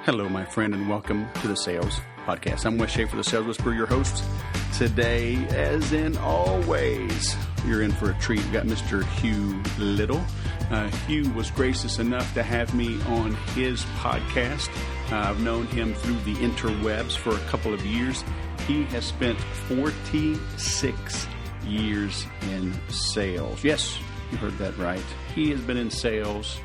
Hello, my friend, and welcome to the Sales Podcast. I'm Wes Schaefer, the Sales Whisperer, your host. Today, as in always, you're in for a treat. We've got Mr. Hugh Liddle. Hugh was gracious enough to have me on his podcast. I've known him through the interwebs for a couple of years. He has spent 46 years in sales. Yes, you heard that right. He has been in sales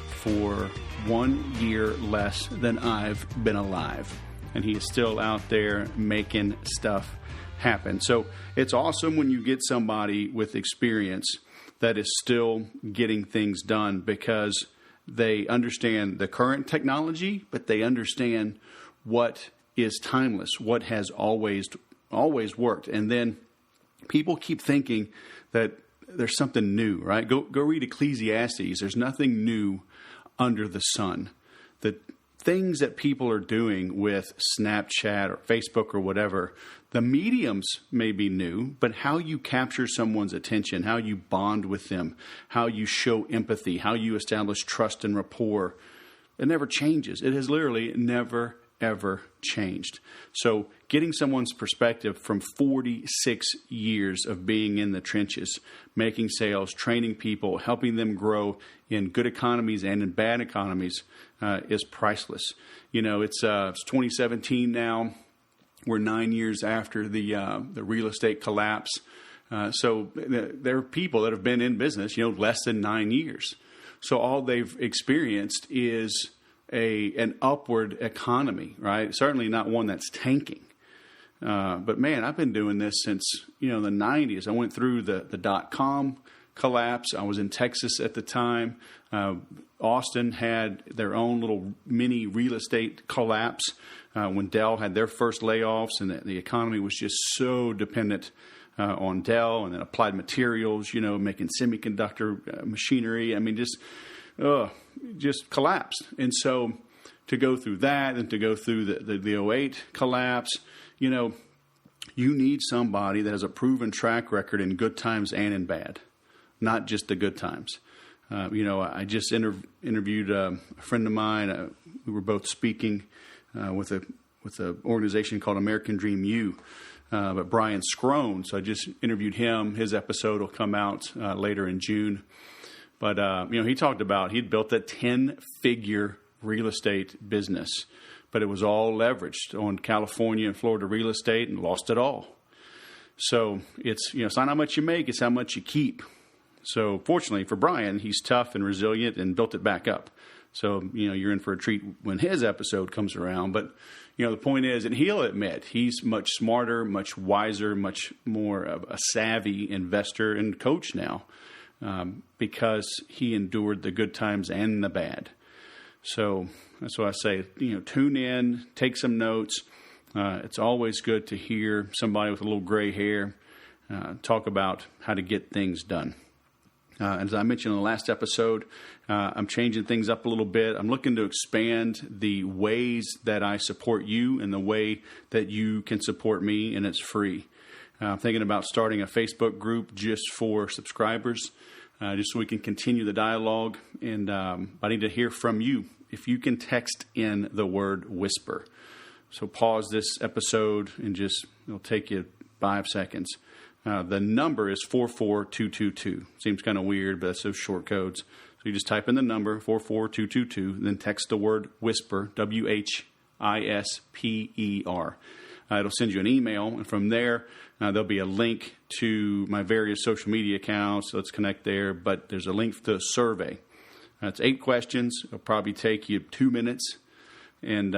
for 1 year less than I've been alive. And he is still out there making stuff happen. So it's awesome when you get somebody with experience that is still getting things done because they understand the current technology, but they understand what is timeless, what has always worked. And then people keep thinking that there's something new, right? Go read Ecclesiastes. There's nothing new under the sun. The things that people are doing with Snapchat or Facebook or whatever, the mediums may be new, but how you capture someone's attention, how you bond with them, how you show empathy, how you establish trust and rapport, it never changes. It has literally never, ever changed. So getting someone's perspective from 46 years of being in the trenches, making sales, training people, helping them grow in good economies and in bad economies is priceless. You know, it's 2017 now. We're 9 years after the real estate collapse. So there are people that have been in business, less than 9 years. So all they've experienced is an upward economy, right? Certainly not one that's tanking. But man, I've been doing this since, the 90s. I went through the dot-com collapse. I was in Texas at the time. Austin had their own little mini real estate collapse when Dell had their first layoffs, and the economy was just so dependent on Dell and then Applied Materials, making semiconductor machinery. I mean, just collapsed. And so to go through that and to go through the 08 collapse, you need somebody that has a proven track record in good times and in bad, not just the good times. I just interviewed a friend of mine. We were both speaking with an organization called American Dream U, but Brian Scrone. So I just interviewed him. His episode will come out later in June. But, he talked about he'd built a 10-figure real estate business, but it was all leveraged on California and Florida real estate and lost it all. So it's not how much you make, it's how much you keep. So fortunately for Brian, he's tough and resilient and built it back up. So, you're in for a treat when his episode comes around. But, the point is, and he'll admit, he's much smarter, much wiser, much more of a savvy investor and coach now because he endured the good times and the bad. So that's why I say, tune in, take some notes. It's always good to hear somebody with a little gray hair talk about how to get things done. As I mentioned in the last episode, I'm changing things up a little bit. I'm looking to expand the ways that I support you and the way that you can support me, and it's free. I'm thinking about starting a Facebook group just for subscribers, just so we can continue the dialogue. And I need to hear from you. If you can text in the word whisper. So pause this episode and it'll take you 5 seconds. The number is 44222. Seems kind of weird, but that's those short codes. So you just type in the number 44222, then text the word whisper, WHISPER. It'll send you an email, and from there, there'll be a link to my various social media accounts. So let's connect there, but there's a link to a survey. It's 8 questions. It'll probably take you 2 minutes, and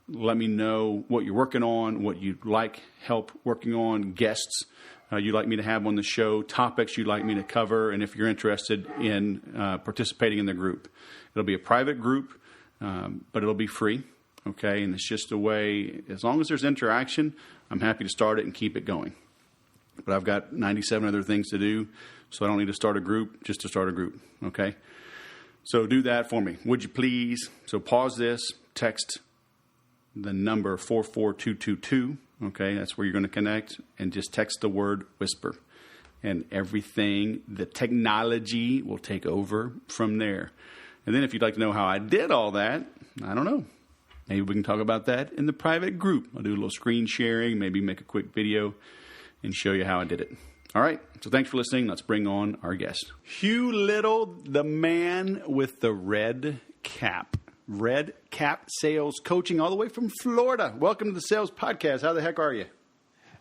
let me know what you're working on, what you'd like help working on, guests you'd like me to have on the show, topics you'd like me to cover, and if you're interested in participating in the group. It'll be a private group, but it'll be free, okay? And it's just a way, as long as there's interaction, I'm happy to start it and keep it going. But I've got 97 other things to do, so I don't need to start a group just to start a group, okay? So do that for me, would you please? So pause this, text the number 44222, okay? That's where you're going to connect, and just text the word whisper. And everything, the technology will take over from there. And then if you'd like to know how I did all that, I don't know. maybe we can talk about that in the private group. I'll do a little screen sharing, maybe make a quick video and show you how I did it. All right, so thanks for listening. Let's bring on our guest. Hugh Liddle, the man with the red cap. Red cap sales coaching all the way from Florida. Welcome to the Sales Podcast. How the heck are you?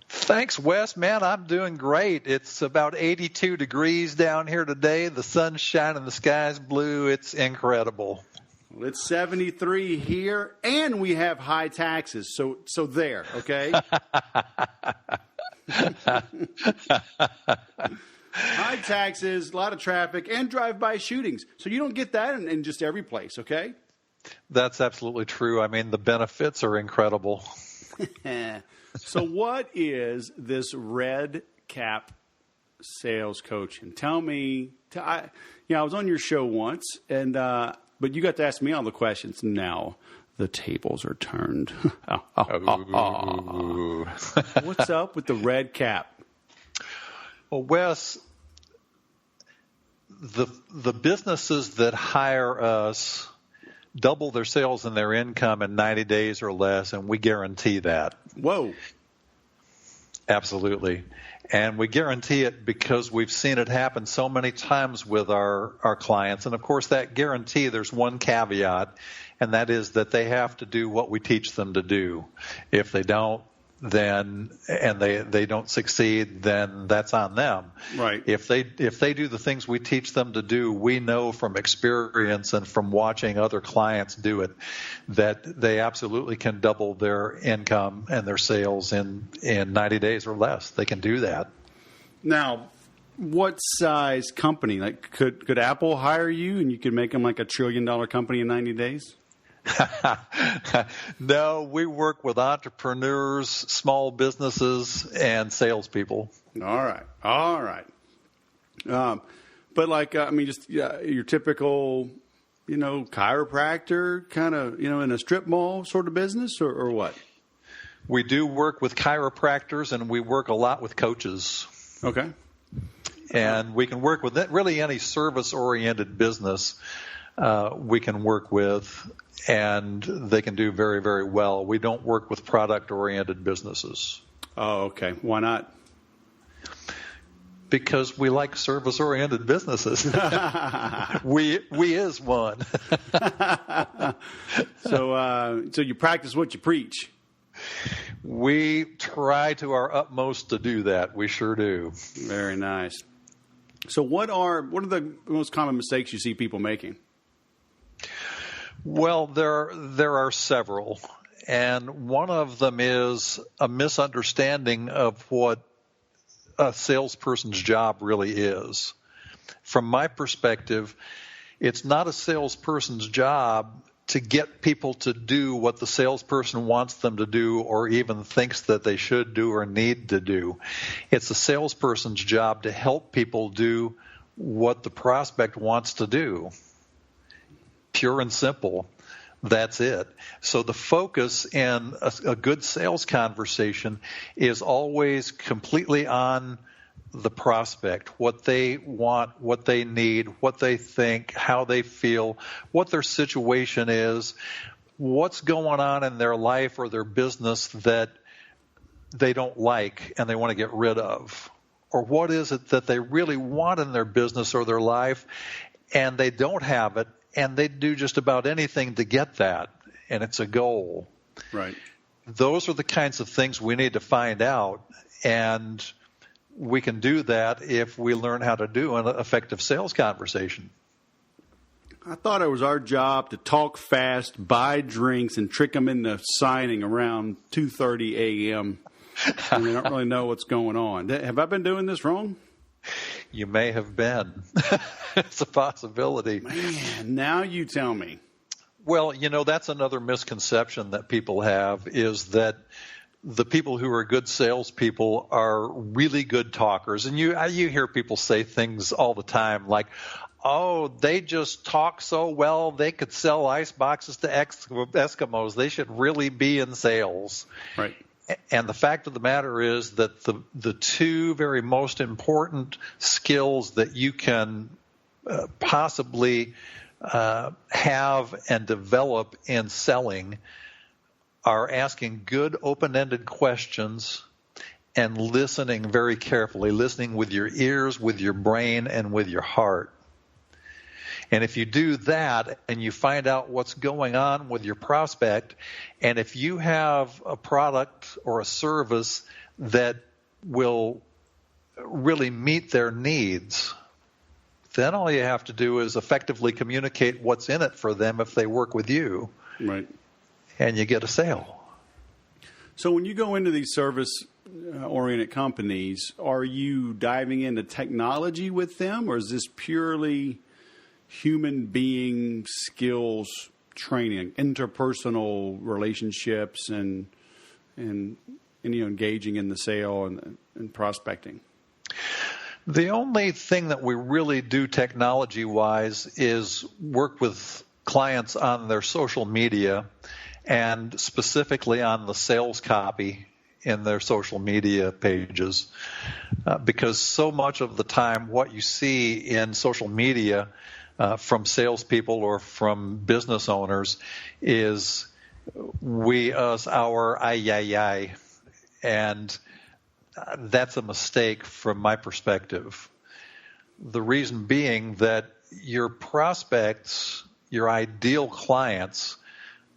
Thanks, Wes. Man, I'm doing great. It's about 82 degrees down here today. The sun's shining, the sky's blue. It's incredible. Well, it's 73 here, and we have high taxes. So there, okay? High taxes, a lot of traffic, and drive-by shootings. So you don't get that in just every place, okay? That's absolutely true. I mean, the benefits are incredible. So what is this red cap sales coach? And tell me, I was on your show once, and but you got to ask me all the questions. Now the tables are turned. What's up with the red cap? Well, Wes, the businesses that hire us double their sales and their income in 90 days or less, and we guarantee that. Whoa. Absolutely. And we guarantee it because we've seen it happen so many times with our clients. And, of course, that guarantee, there's one caveat, and that is that they have to do what we teach them to do. If they don't, then and they don't succeed, then that's on them. Right. If they do the things we teach them to do, we know from experience and from watching other clients do it that they absolutely can double their income and their sales in 90 days or less. They can do that. Now, what size company? Like, could Apple hire you and you could make them like $1 trillion company in 90 days? No, we work with entrepreneurs, small businesses, and salespeople. All right. But just your typical, chiropractor kind of, in a strip mall sort of business or what? We do work with chiropractors, and we work a lot with coaches. Okay. And we can work with really any service-oriented business we can work with, and they can do very, very well. We don't work with product-oriented businesses. Oh, okay. Why not? Because we like service-oriented businesses. we is one. So you practice what you preach. We try to our utmost to do that. We sure do. Very nice. So what are the most common mistakes you see people making? Well, there are several, and one of them is a misunderstanding of what a salesperson's job really is. From my perspective, it's not a salesperson's job to get people to do what the salesperson wants them to do or even thinks that they should do or need to do. It's a salesperson's job to help people do what the prospect wants to do. Pure and simple. That's it. So the focus in a good sales conversation is always completely on the prospect, what they want, what they need, what they think, how they feel, what their situation is, what's going on in their life or their business that they don't like and they want to get rid of. Or what is it that they really want in their business or their life and they don't have it, and they do just about anything to get that, and it's a goal. Right. Those are the kinds of things we need to find out, and we can do that if we learn how to do an effective sales conversation. I thought it was our job to talk fast, buy drinks, and trick them into signing around 2:30 a.m. and they don't really know what's going on. Have I been doing this wrong? You may have been. It's a possibility. Man, now you tell me. Well, that's another misconception that people have, is that the people who are good salespeople are really good talkers. And you hear people say things all the time like, oh, they just talk so well, they could sell ice boxes to Eskimos. They should really be in sales. Right. And the fact of the matter is that the two very most important skills that you can possibly have and develop in selling are asking good open-ended questions and listening very carefully, listening with your ears, with your brain, and with your heart. And if you do that and you find out what's going on with your prospect, and if you have a product or a service that will really meet their needs, then all you have to do is effectively communicate what's in it for them if they work with you. Right. And you get a sale. So when you go into these service-oriented companies, are you diving into technology with them, or is this purely human being skills training, interpersonal relationships, and engaging in the sale and prospecting? The only thing that we really do technology-wise is work with clients on their social media and specifically on the sales copy in their social media pages. Because so much of the time what you see in social media from salespeople or from business owners is we, us, our, I. And that's a mistake from my perspective. The reason being that your prospects, your ideal clients,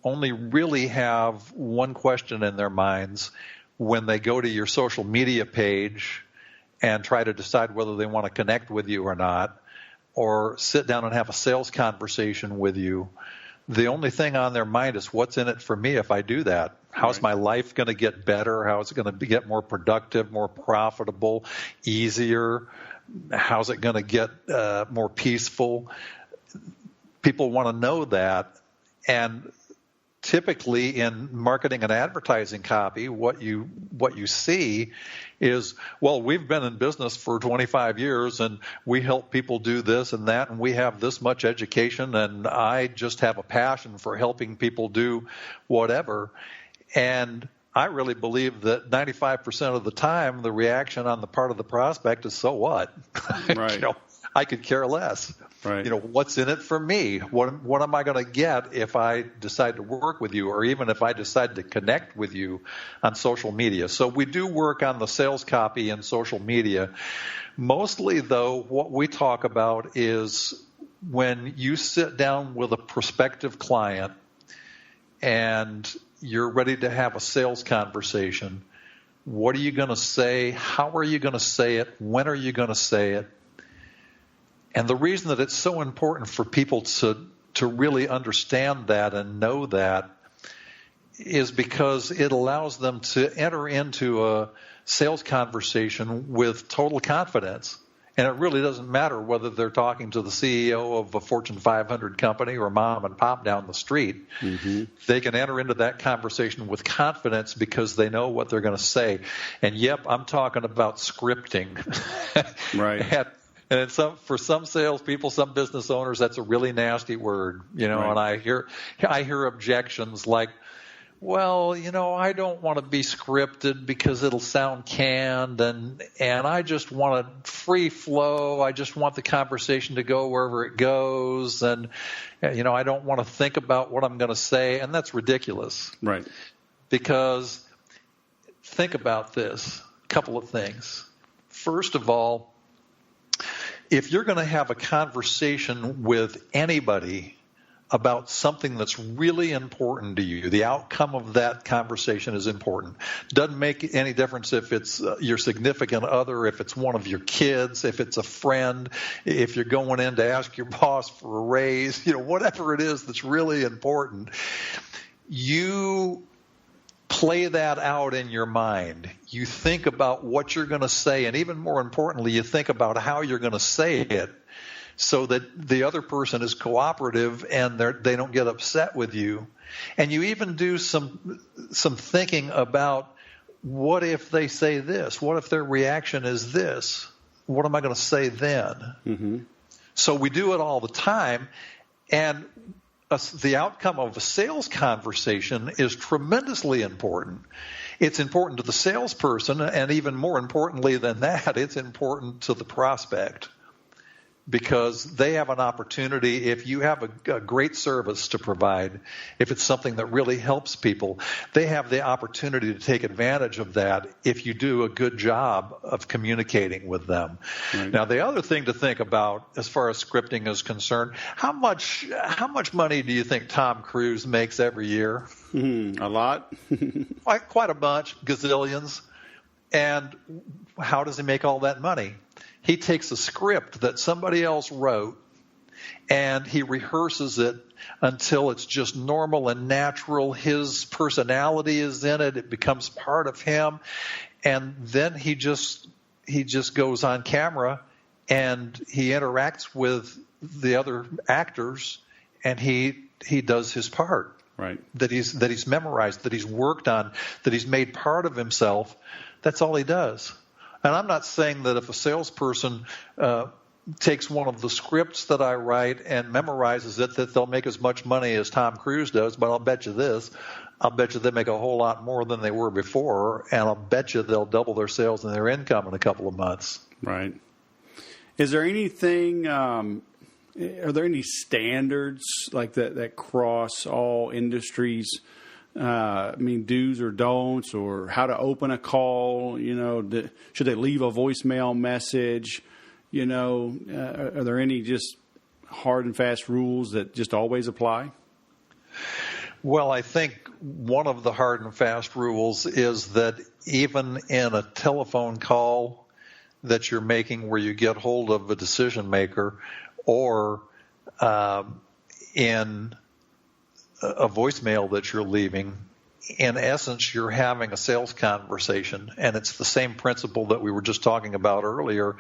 only really have one question in their minds when they go to your social media page and try to decide whether they want to connect with you or not, or sit down and have a sales conversation with you. The only thing on their mind is what's in it for me if I do that. How's my life going to get better? How is it going to get more productive, more profitable, easier? How's it going to get more peaceful? People want to know that. And typically in marketing and advertising copy, what you see is, well, we've been in business for 25 years and we help people do this and that, and we have this much education, and I just have a passion for helping people do whatever. And I really believe that 95% of the time the reaction on the part of the prospect is, so what? Right. I could care less. Right. What's in it for me? What am I going to get if I decide to work with you, or even if I decide to connect with you on social media? So we do work on the sales copy and social media. Mostly, though, what we talk about is when you sit down with a prospective client and you're ready to have a sales conversation, what are you going to say? How are you going to say it? When are you going to say it? And the reason that it's so important for people to really understand that and know that is because it allows them to enter into a sales conversation with total confidence. And it really doesn't matter whether they're talking to the CEO of a Fortune 500 company or mom and pop down the street. Mm-hmm. They can enter into that conversation with confidence because they know what they're going to say. And yep, I'm talking about scripting. Right. And for some salespeople, some business owners, that's a really nasty word, right. And I hear objections like, well, I don't want to be scripted because it'll sound canned, and I just want a free flow. I just want the conversation to go wherever it goes, and I don't want to think about what I'm going to say, and that's ridiculous. Right. Because think about this, a couple of things. First of all, if you're going to have a conversation with anybody about something that's really important to you, the outcome of that conversation is important. Doesn't make any difference if it's your significant other, if it's one of your kids, if it's a friend, if you're going in to ask your boss for a raise, whatever it is that's really important. You play that out in your mind. You think about what you're going to say, and even more importantly, you think about how you're going to say it so that the other person is cooperative and they don't get upset with you. And you even do some thinking about, what if they say this? What if their reaction is this? What am I going to say then? Mm-hmm. So we do it all the time, and the outcome of a sales conversation is tremendously important. It's important to the salesperson, and even more importantly than that, it's important to the prospect. because they have an opportunity. If you have a great service to provide, if it's something that really helps people, they have the opportunity to take advantage of that if you do a good job of communicating with them. Right. Now, the other thing to think about as far as scripting is concerned, how much money do you think Tom Cruise makes every year? A lot. Quite a bunch, gazillions. And how does he make all that money? He takes a script that somebody else wrote and he rehearses it until it's just normal and natural. His personality is in it. It becomes part of him. And then he just goes on camera and he interacts with the other actors and he does his part. Right. That he's memorized, that he's worked on, that he's made part of himself. That's all he does. And I'm not saying that if a salesperson takes one of the scripts that I write and memorizes it, that they'll make as much money as Tom Cruise does. But I'll bet you this. I'll bet you they make a whole lot more than they were before. And I'll bet you they'll double their sales and their income in a couple of months. Right. Is there anything, are there any standards like that cross all industries? Do's or don'ts, or how to open a call, should they leave a voicemail message? Are there any just hard and fast rules that just always apply? Well, I think one of the hard and fast rules is that even in a telephone call that you're making where you get hold of a decision maker, or in a voicemail that you're leaving, in essence, you're having a sales conversation. And it's the same principle that we were just talking about earlier,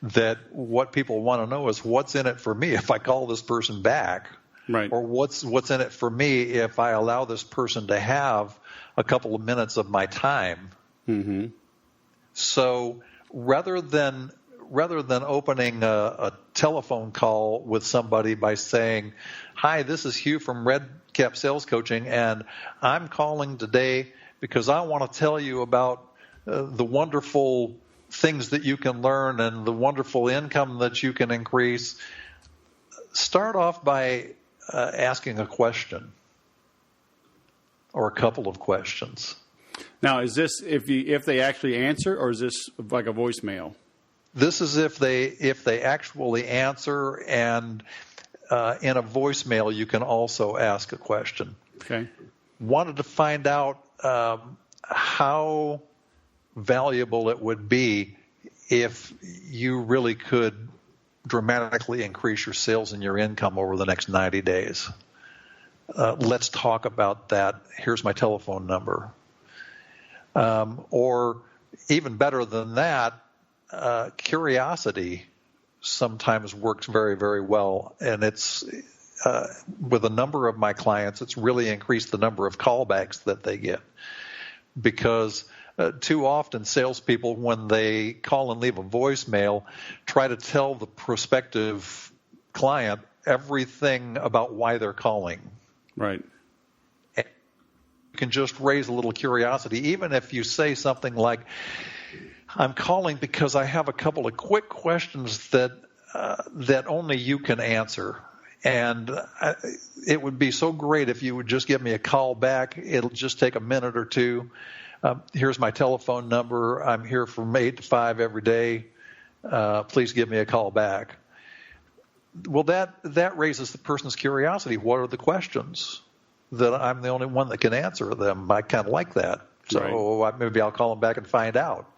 that what people want to know is what's in it for me if I call this person back, right? Or what's in it for me if I allow this person to have a couple of minutes of my time. Mm-hmm. So rather than opening a telephone call with somebody by saying, "Hi, this is Hugh from Red Cap Sales Coaching, and I'm calling today because I want to tell you about the wonderful things that you can learn and the wonderful income that you can increase." Start off by asking a question or a couple of questions. Now, is this if they actually answer, or is this like a voicemail? This is if they actually answer, and in a voicemail you can also ask a question. Okay. Wanted to find out how valuable it would be if you really could dramatically increase your sales and your income over the next 90 days. Let's talk about that. Here's my telephone number. Or even better than that, curiosity sometimes works very, very well. And it's with a number of my clients, it's really increased the number of callbacks that they get. Because too often salespeople, when they call and leave a voicemail, try to tell the prospective client everything about why they're calling. Right. And you can just raise a little curiosity, even if you say something like, "I'm calling because I have a couple of quick questions that only you can answer. And it would be so great if you would just give me a call back. It'll just take a minute or two. Here's my telephone number. I'm here from 8 to 5 every day. Please give me a call back." Well, that raises the person's curiosity. What are the questions? That I'm the only one that can answer them. I kind of like that. So right. Maybe I'll call them back and find out.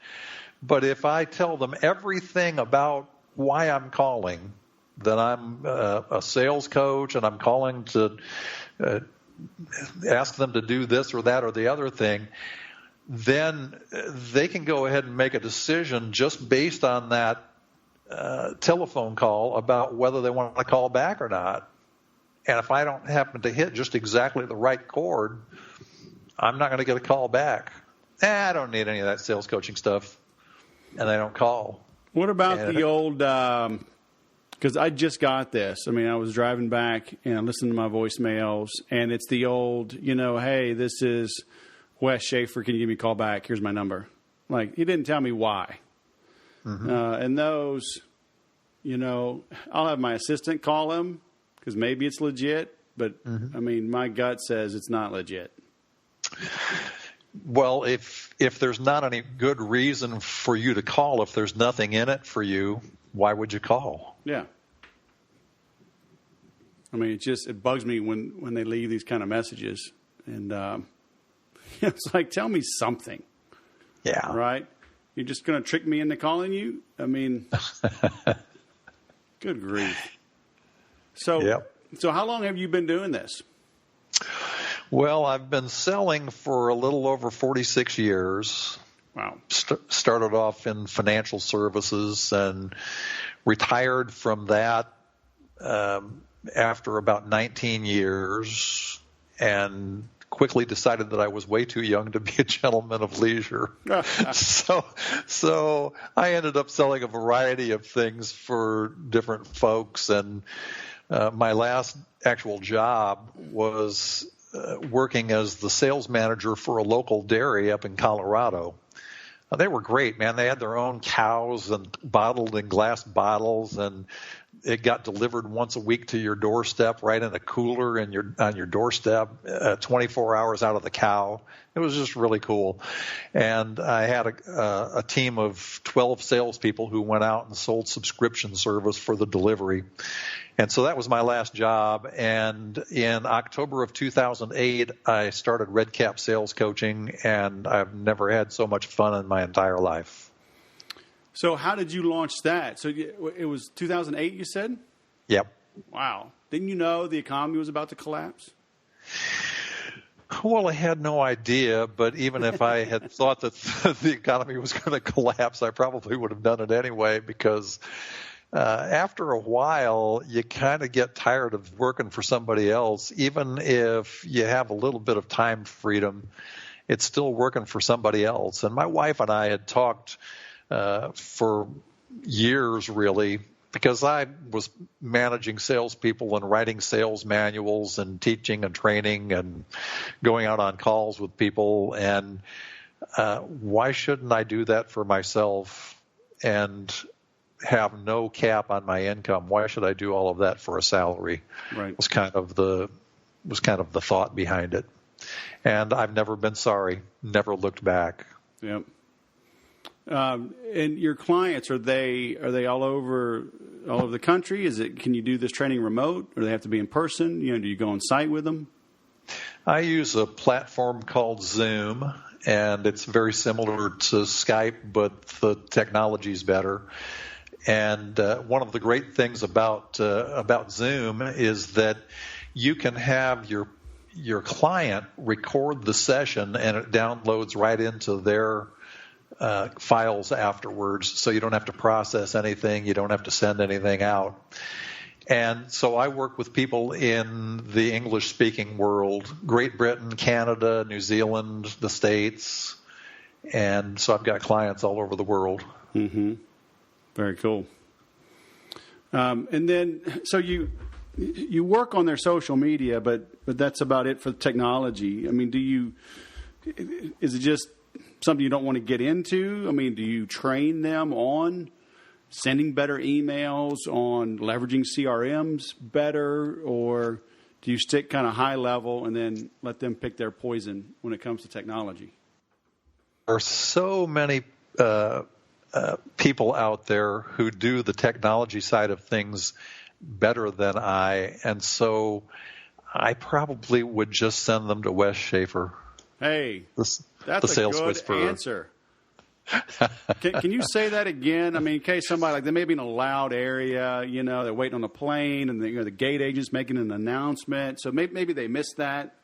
But if I tell them everything about why I'm calling, that I'm a sales coach and I'm calling to ask them to do this or that or the other thing, then they can go ahead and make a decision just based on that telephone call about whether they want to call back or not. And if I don't happen to hit just exactly the right chord, I'm not going to get a call back. I don't need any of that sales coaching stuff. And they don't call. What about the old, because I just got this. I mean, I was driving back and I listened to my voicemails, and it's the old, hey, this is Wes Schaefer. Can you give me a call back? Here's my number. Like, he didn't tell me why. Mm-hmm. And those, I'll have my assistant call him because maybe it's legit, but I mean, my gut says it's not legit. Well, if there's not any good reason for you to call, if there's nothing in it for you, why would you call? Yeah. I mean, it bugs me when they leave these kind of messages. And it's like, tell me something. Yeah. Right? You're just going to trick me into calling you? I mean, good grief. So how long have you been doing this? Well, I've been selling for a little over 46 years. Wow. Started off in financial services and retired from that after about 19 years, and quickly decided that I was way too young to be a gentleman of leisure. So I ended up selling a variety of things for different folks, and my last actual job was working as the sales manager for a local dairy up in Colorado. They were great, man. They had their own cows and bottled in glass bottles, and it got delivered once a week to your doorstep, right in a cooler on your doorstep, 24 hours out of the cow. It was just really cool. And I had a team of 12 salespeople who went out and sold subscription service for the delivery. And so that was my last job. And in October of 2008, I started Red Cap Sales Coaching, and I've never had so much fun in my entire life. So how did you launch that? So it was 2008, you said? Yep. Wow. Didn't you know the economy was about to collapse? Well, I had no idea, but even if I had thought that the economy was going to collapse, I probably would have done it anyway, because after a while, you kind of get tired of working for somebody else. Even if you have a little bit of time freedom, it's still working for somebody else. And my wife and I had talked for years, really, because I was managing salespeople and writing sales manuals and teaching and training and going out on calls with people. And why shouldn't I do that for myself and have no cap on my income? Why should I do all of that for a salary? Right. Was kind of the thought behind it. And I've never been sorry, never looked back. Yep. And your clients, are they all over the country? Can you do this training remote, or do they have to be in person? Do you go on site with them? I use a platform called Zoom, and it's very similar to Skype, but the technology's better. And one of the great things about Zoom is that you can have your client record the session, and it downloads right into their files afterwards, so you don't have to process anything, you don't have to send anything out. And so I work with people in the English-speaking world, Great Britain, Canada, New Zealand, the States, and so I've got clients all over the world. Mm-hmm. Very cool. And then, so you work on their social media, but that's about it for technology. I mean, is it just something you don't want to get into? I mean, do you train them on sending better emails, on leveraging CRMs better, or do you stick kind of high level and then let them pick their poison when it comes to technology? There are so many people out there who do the technology side of things better than I, and so I probably would just send them to Wes Schaefer. Hey, that's the sales a good whisperer. Answer. Can you say that again? I mean, in case somebody, like, they may be in a loud area, they're waiting on a plane, and the gate agent's making an announcement, so maybe they missed that.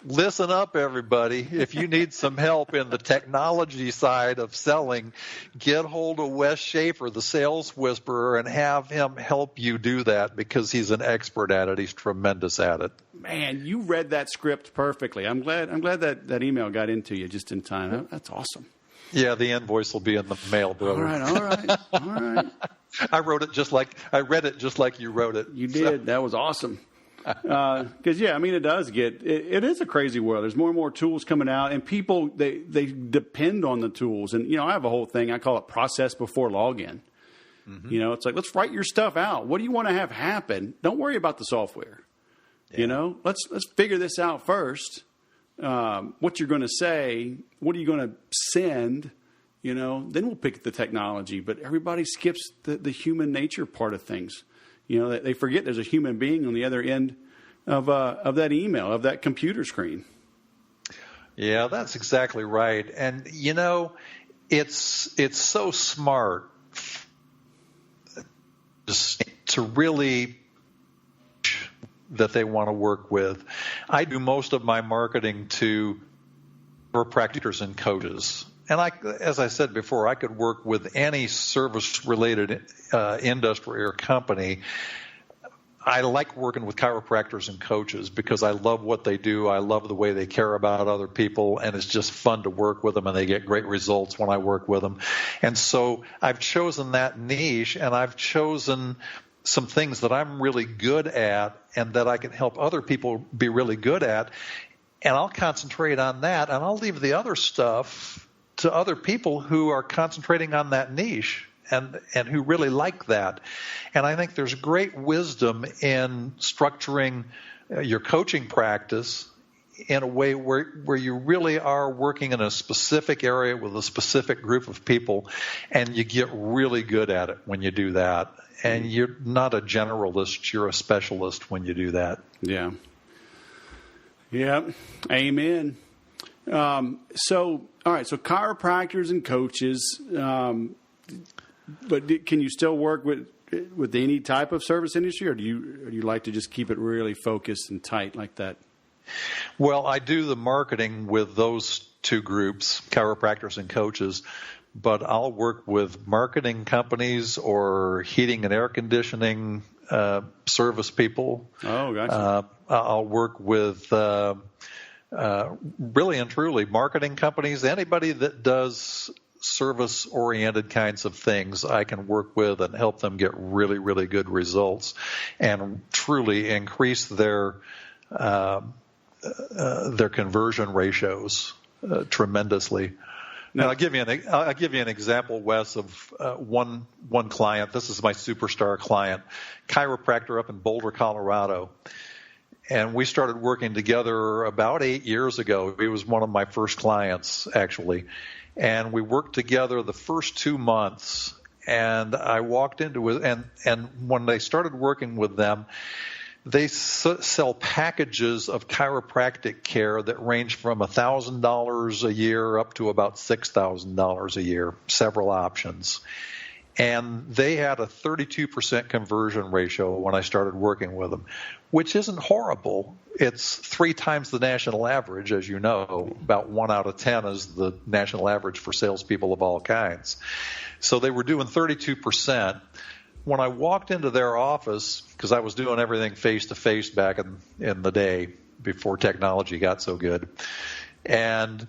Listen up, everybody. If you need some help in the technology side of selling, get hold of Wes Schaefer, the sales whisperer, and have him help you do that, because he's an expert at it. He's tremendous at it. Man, you read that script perfectly. I'm glad that email got into you just in time. That's awesome. Yeah, the invoice will be in the mail, brother. All right. I read it just like you wrote it. You did. So. That was awesome. Because it does it is a crazy world. There's more and more tools coming out, and people they depend on the tools. And I have a whole thing I call it process before login. Mm-hmm. It's like, let's write your stuff out. What do you want to have happen? Don't worry about the software. Yeah. Let's figure this out first. What you're going to say, what are you going to send? Then we'll pick the technology. But everybody skips the human nature part of things. They forget there's a human being on the other end of that email, of that computer screen. Yeah, that's exactly right. And, it's so smart just to really that they want to work with. I do most of my marketing to chiropractors and coaches. And as I said before, I could work with any service-related industry or company. I like working with chiropractors and coaches because I love what they do. I love the way they care about other people, and it's just fun to work with them, and they get great results when I work with them. And so I've chosen that niche, and I've chosen some things that I'm really good at and that I can help other people be really good at, and I'll concentrate on that, and I'll leave the other stuff to other people who are concentrating on that niche and who really like that. And I think there's great wisdom in structuring your coaching practice in a way where you really are working in a specific area with a specific group of people, and you get really good at it when you do that. And you're not a generalist, you're a specialist when you do that. Yeah. Yeah. Amen. So, all right. So chiropractors and coaches, but can you still work with any type of service industry, or do you like to just keep it really focused and tight like that? Well, I do the marketing with those two groups, chiropractors and coaches, but I'll work with marketing companies or heating and air conditioning service people. Oh, gotcha. I'll work with really and truly marketing companies, anybody that does service-oriented kinds of things I can work with and help them get really, really good results and truly increase their conversion ratios tremendously. Now, I'll give you an example, Wes, of one client. This is my superstar client, chiropractor up in Boulder, Colorado. And we started working together about 8 years ago. He was one of my first clients, actually. And we worked together the first 2 months. And I walked into it, and when they started working with them, they sell packages of chiropractic care that range from $1,000 a year up to about $6,000 a year, several options. And they had a 32% conversion ratio when I started working with them, which isn't horrible. It's 3 times the national average, as you know. About 1 out of 10 is the national average for salespeople of all kinds. So they were doing 32%. When I walked into their office, because I was doing everything face-to-face back in the day before technology got so good, and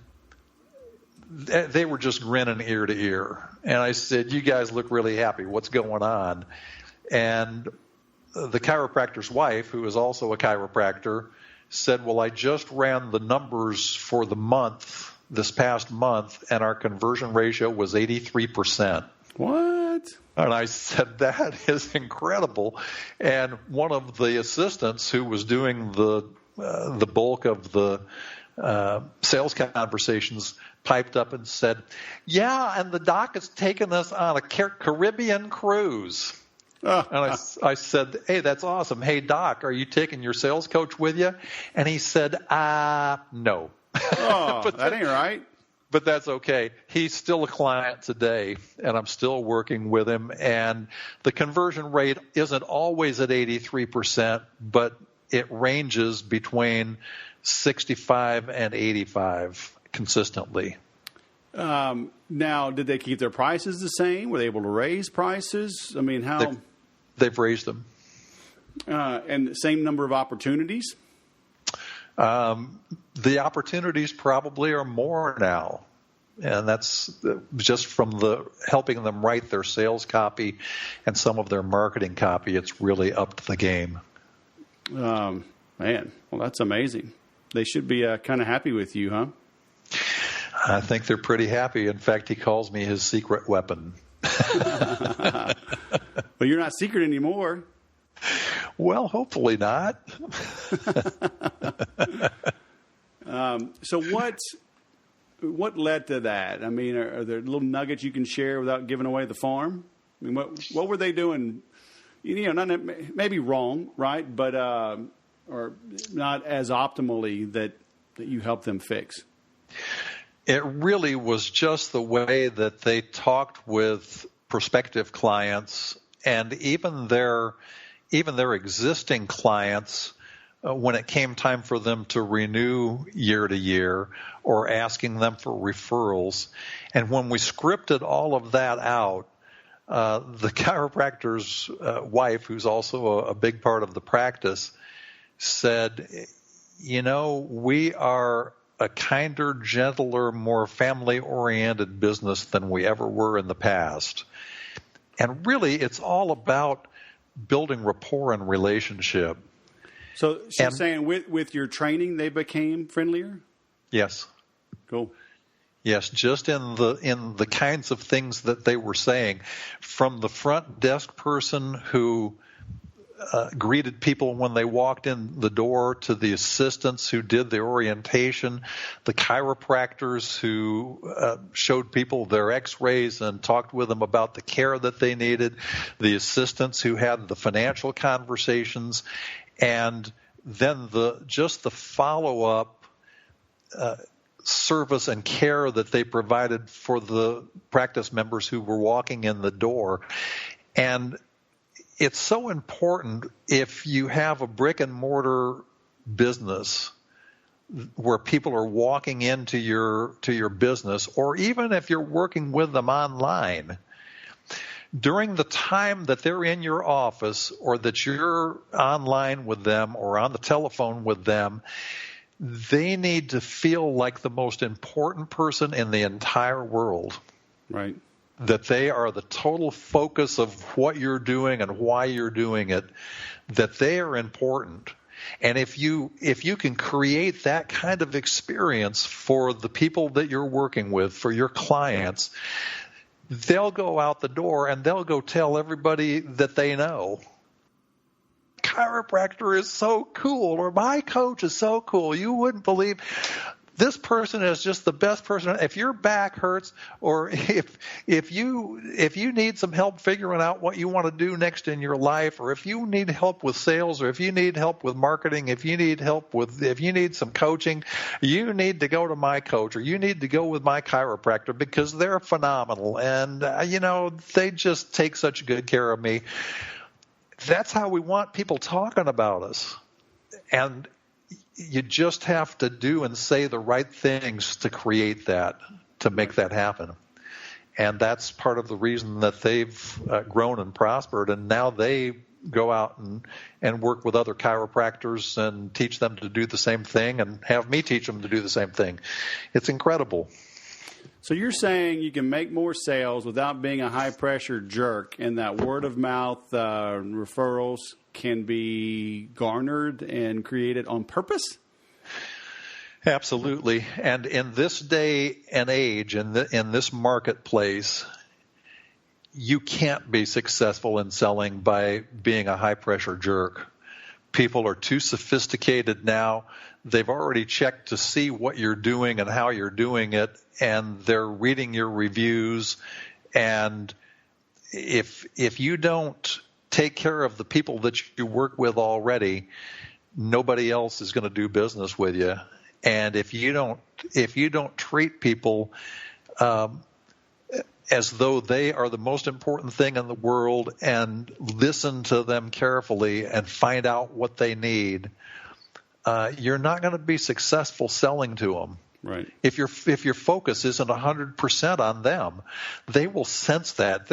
they were just grinning ear to ear. And I said, "You guys look really happy. What's going on?" And the chiropractor's wife, who is also a chiropractor, said, "Well, I just ran the numbers for the month, this past month, and our conversion ratio was 83%. What? And I said, "That is incredible." And one of the assistants who was doing the bulk of the sales conversations piped up and said, "Yeah, and the doc has taken us on a Caribbean cruise." And I said, "Hey, that's awesome. Hey, doc, are you taking your sales coach with you?" And he said, "No." Oh, that ain't right. But that's okay. He's still a client today, and I'm still working with him. And the conversion rate isn't always at 83%, but it ranges between 65 and 85 consistently. Now, did they keep their prices the same? Were they able to raise prices? I mean, how? They've raised them. And the same number of opportunities? The opportunities probably are more now, and that's just from the helping them write their sales copy and some of their marketing copy. It's really upped the game. Man, well, that's amazing. They should be kind of happy with you, huh? I think they're pretty happy. In fact, he calls me his secret weapon. Well, you're not secret anymore. Well, hopefully not. So what led to that? I mean, are there little nuggets you can share without giving away the farm? I mean, what were they doing? Not maybe wrong, right? But or not as optimally that you helped them fix. It really was just the way that they talked with prospective clients and even their existing clients when it came time for them to renew year to year or asking them for referrals. And when we scripted all of that out, the chiropractor's wife, who's also a big part of the practice, said, we are a kinder, gentler, more family-oriented business than we ever were in the past. And really, it's all about building rapport and relationship. So she's saying with your training, they became friendlier? Yes. Cool. Yes, just in the kinds of things that they were saying, from the front desk person who greeted people when they walked in the door, to the assistants who did the orientation, the chiropractors who showed people their x-rays and talked with them about the care that they needed, the assistants who had the financial conversations, and then the follow-up service and care that they provided for the practice members who were walking in the door. And it's so important if you have a brick and mortar business where people are walking into your business, or even if you're working with them online, during the time that they're in your office or that you're online with them or on the telephone with them, they need to feel like the most important person in the entire world. Right. That they are the total focus of what you're doing and why you're doing it, that they are important. And if you can create that kind of experience for the people that you're working with, for your clients, they'll go out the door and they'll go tell everybody that they know. Chiropractor is so cool, or my coach is so cool. You wouldn't believe this person is just the best person. If your back hurts, or if you need some help figuring out what you want to do next in your life, or if you need help with sales, or if you need help with marketing, if you need some coaching, you need to go to my coach, or you need to go with my chiropractor, because they're phenomenal. And they just take such good care of me. That's how we want people talking about us. And you just have to do and say the right things to create that, to make that happen. And that's part of the reason that they've grown and prospered. And now they go out and work with other chiropractors and teach them to do the same thing, and have me teach them to do the same thing. It's incredible. So you're saying you can make more sales without being a high-pressure jerk, and that word-of-mouth referrals can be garnered and created on purpose? Absolutely. And in this day and age, in this marketplace, you can't be successful in selling by being a high-pressure jerk. People are too sophisticated now. They've already checked to see what you're doing and how you're doing it, and they're reading your reviews. And if you don't take care of the people that you work with already, nobody else is going to do business with you. And if you don't treat people as though they are the most important thing in the world, and listen to them carefully and find out what they need, you're not going to be successful selling to them. Right. If your focus isn't 100% on them, they will sense that.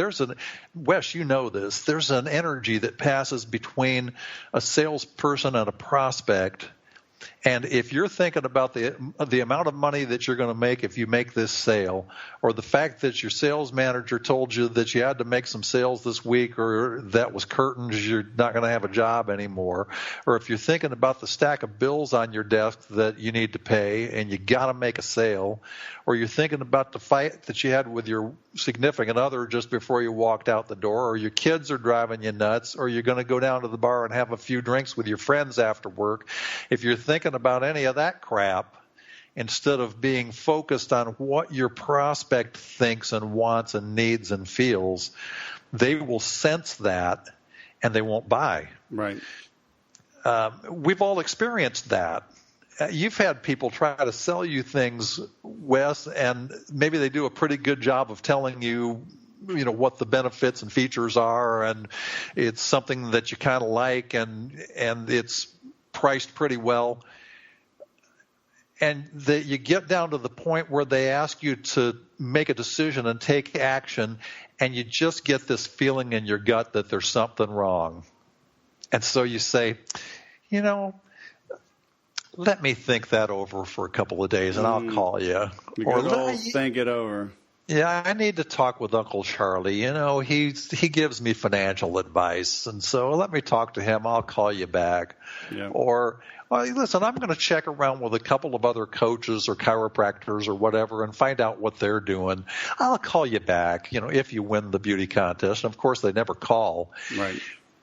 Wes, you know this. There's an energy that passes between a salesperson and a prospect, And if you're thinking about the amount of money that you're going to make if you make this sale, or the fact that your sales manager told you that you had to make some sales this week, or that was curtains, you're not going to have a job anymore, or if you're thinking about the stack of bills on your desk that you need to pay and you got to make a sale, or you're thinking about the fight that you had with your significant other just before you walked out the door, or your kids are driving you nuts, or you're going to go down to the bar and have a few drinks with your friends after work, if you're thinking about any of that crap, instead of being focused on what your prospect thinks and wants and needs and feels, they will sense that and they won't buy. Right. We've all experienced that. You've had people try to sell you things, Wes, and maybe they do a pretty good job of telling you, what the benefits and features are, and it's something that you kind of like, and it's priced pretty well. And you get down to the point where they ask you to make a decision and take action, and you just get this feeling in your gut that there's something wrong. And so you say, let me think that over for a couple of days, and I'll call you. Or think it over. Yeah, I need to talk with Uncle Charlie. He gives me financial advice, and so let me talk to him. I'll call you back. Yeah. Or, listen, I'm going to check around with a couple of other coaches or chiropractors or whatever and find out what they're doing. I'll call you back, if you win the beauty contest. And, of course, they never call. Right.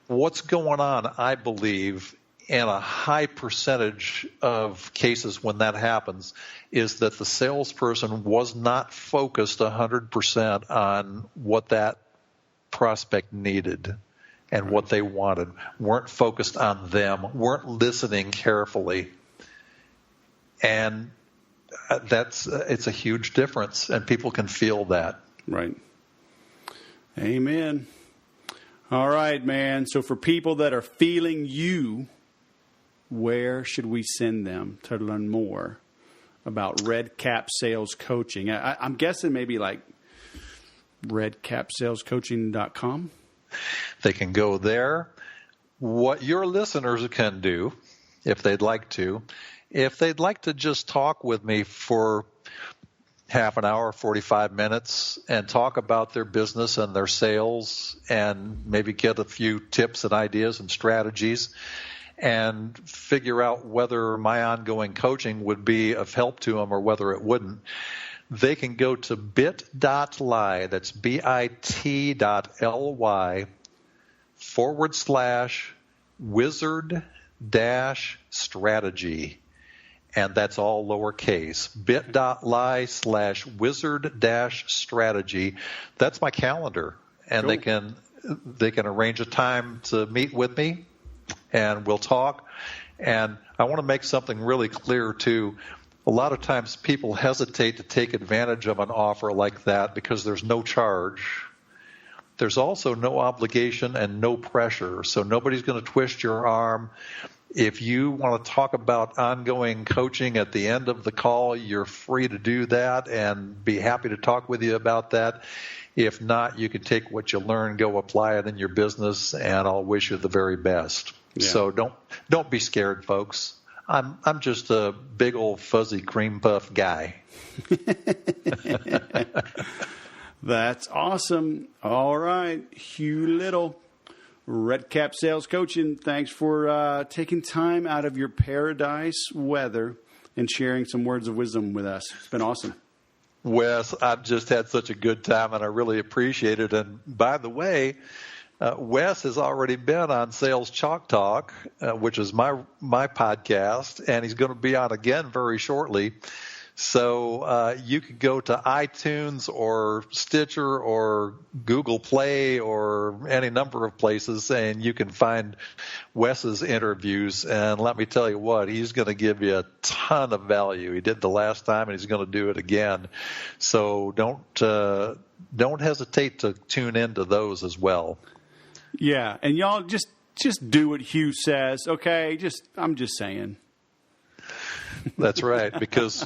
What's going on, I believe, in a high percentage of cases when that happens, is that the salesperson was not focused 100% on what that prospect needed and what they wanted, weren't focused on them, weren't listening carefully. And it's a huge difference, and people can feel that. Right. Amen. All right, man. So for people that are feeling you, where should we send them to learn more about Red Cap Sales Coaching? I'm guessing maybe like redcapsalescoaching.com. They can go there. What your listeners can do, if they'd like to just talk with me for half an hour, 45 minutes, and talk about their business and their sales, and maybe get a few tips and ideas and strategies, and figure out whether my ongoing coaching would be of help to them or whether it wouldn't, they can go to bit.ly, that's bit.ly/wizard-strategy. And that's all lowercase. bit.ly/wizard-strategy. That's my calendar. And cool. They can arrange a time to meet with me, and we'll talk. And I want to make something really clear, too. A lot of times people hesitate to take advantage of an offer like that because there's no charge. There's also no obligation and no pressure, so nobody's going to twist your arm. If you want to talk about ongoing coaching at the end of the call, you're free to do that and be happy to talk with you about that. If not, you can take what you learn, go apply it in your business, and I'll wish you the very best. Yeah. So don't be scared, folks. I'm just a big old fuzzy cream puff guy. That's awesome. All right, Hugh Liddle, Red Cap Sales Coaching. Thanks for taking time out of your paradise weather and sharing some words of wisdom with us. It's been awesome. Wes, I've just had such a good time, and I really appreciate it. And by the way, Wes has already been on Sales Chalk Talk, which is my podcast, and he's going to be on again very shortly. So you can go to iTunes or Stitcher or Google Play or any number of places, and you can find Wes's interviews. And let me tell you what, he's going to give you a ton of value. He did the last time, and he's going to do it again. So don't hesitate to tune into those as well. Yeah, and y'all just do what Hugh says, okay? I'm just saying. That's right, because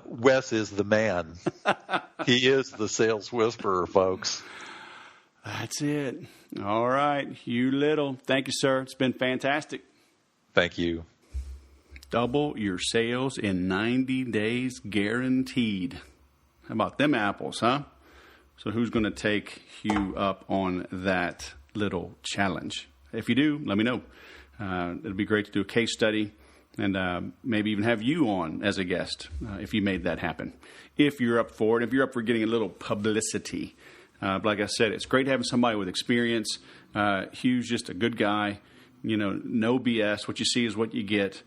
Wes is the man. He is the sales whisperer, folks. That's it. All right, Hugh Liddle. Thank you, sir. It's been fantastic. Thank you. Double your sales in 90 days guaranteed. How about them apples, huh? So who's going to take Hugh up on that little challenge? If you do, let me know. It'll be great to do a case study and maybe even have you on as a guest if you made that happen. If you're up for it, if you're up for getting a little publicity. Like I said, it's great having somebody with experience. Hugh's just a good guy. No BS. What you see is what you get.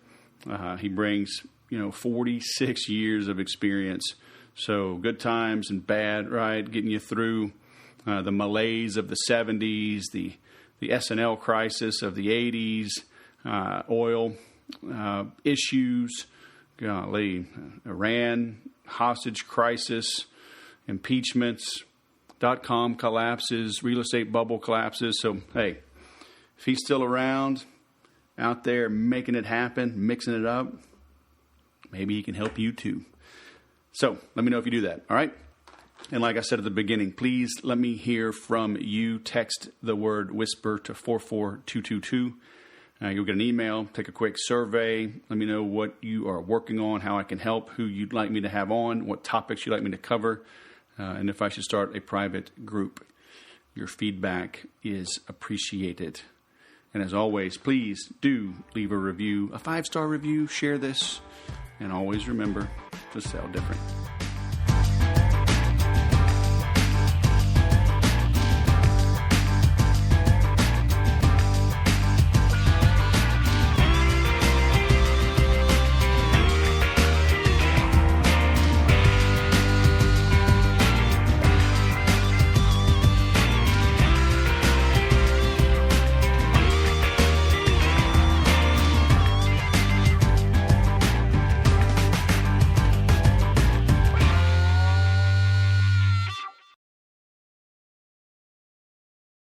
He brings, 46 years of experience. So good times and bad, right? Getting you through the malaise of the 70s, the S&L crisis of the 80s, oil issues, Iran, hostage crisis, impeachments, .com collapses, real estate bubble collapses. So, hey, if he's still around, out there making it happen, mixing it up, maybe he can help you too. So let me know if you do that, all right? And like I said at the beginning, please let me hear from you. Text the word WHISPER to 44222. You'll get an email, take a quick survey. Let me know what you are working on, how I can help, who you'd like me to have on, what topics you'd like me to cover, and if I should start a private group. Your feedback is appreciated. And as always, please do leave a review, a 5-star review, share this, and always remember to sell different.